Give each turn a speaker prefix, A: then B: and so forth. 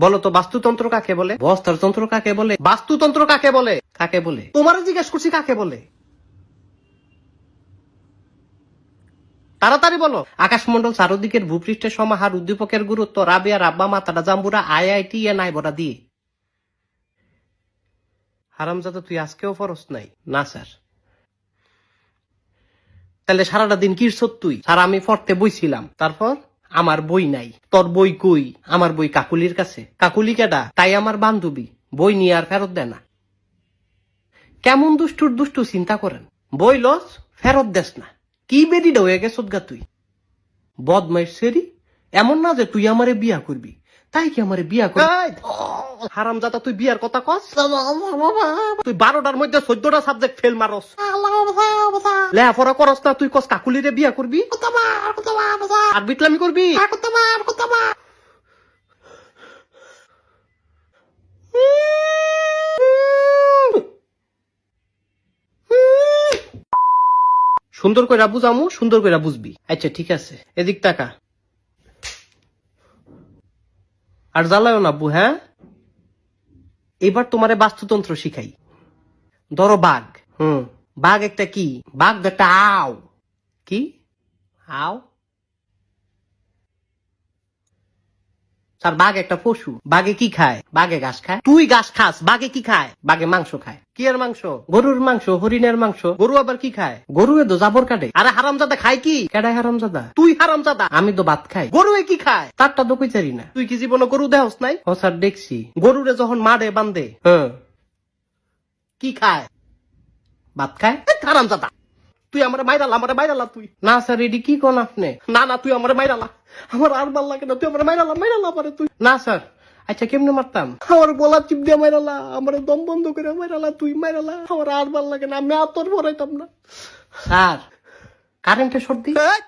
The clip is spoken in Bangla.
A: বলো তো বাস্তুতন্ত্র কাকে বলে? বস্ত্রতন্ত্র কাকে বলে? বাস্তুতন্ত্র কাকে বলে? কাকে বলে? তোমারও জিজ্ঞেস করছি কাকে বলে। তাড়াতাড়ি বলো। আকাশমন্ডল চারদিকের ভূপৃষ্ঠের সমাহার, উদ্দীপকের গুরুত্ব, রাবিয়া রাব্বা মাতারা জাম্বুরা IIT নাই বড়া দিয়ে। হারামজাদা তুই আজকেও ফরস নাই? না স্যার। তাহলে সারাটা দিন কি তুই? স্যার আমি পড়তে বইছিলাম। তারপর? আমার বই নাই। তোর বই কই? আমার বই কাকুলির কাছে। কাকুলি কেডা? তাই আমার বান্ধবী। বই নিয়ে আর ফেরত দেয় না। কেমন দুষ্টুর দুষ্টু চিন্তা করেন। বই লস ফেরত দেস না। কি বেরিটা হয়ে গেছ গা তুই? বদমাইশ সেরি। এমন না যে তুই আমারে বিয়া করবি। তাই কি আমারে বিয়া করবি? হারামজাদা তুই বিয়ার কথা কস? তুই 12টার মধ্যে 14টা সাবজেক্ট ফেল মারস। লেখাপড়া করস না, তুই কস কাকুলিরে বিয়া করবি আর বিটলামি করবি। সুন্দর কইরা বুঝামু, সুন্দর কইরা বুঝবি। আচ্ছা ঠিক আছে, এদিক তাকা। আর জ্বালায়ও না আব্বু, হ্যাঁ? এবার তোমারে বাস্তুতন্ত্র শিখাই। ধরো বাঘ। বাঘ একটা কি? বাঘ একটা আও। কি? আও? স্যার বাঘ একটা পশু। বাঘে কি খায়? বাঘে ঘাস খায়। তুই ঘাস খাস, বাঘে কি খায়? বাঘে মাংস খায়। কি এর মাংস? গরুর মাংস, হরিণের মাংস। গরু আবার কি খায়? গরু তো জাবর কাটে। আরে হারামজাদা খায় কি? কেডায় হারামজাদা? তুই হারামজাদা। আমি তো ভাত খাই। গরু কি খায়? তারটা তো কইতারি না। তুই কি জীবনে গরু দেহস নাই? ও স্যার দেখছি। গরুরে যখন মারে বান্ধে, কি খায়? ভাত খায়। হারামজাদা তুই আমার মাইরালা তুই। না স্যার এডি কি কোন আপনি? না তুই আমার মাইরালা। আমার আর ভাল লাগে না, তুই আমার মাইরালা পারে তুই। না স্যার। আচ্ছা কেমনে মারতাম? আমার গলা চিপ দিয়ে মাইরালা, আমার দম বন্ধ করে মাইরালা, তুই মাইরালা। আমার আর ভাল লাগে না, আমি আর তোর ভরাইতাম না। স্যার কারেন্টের শর্ট দি।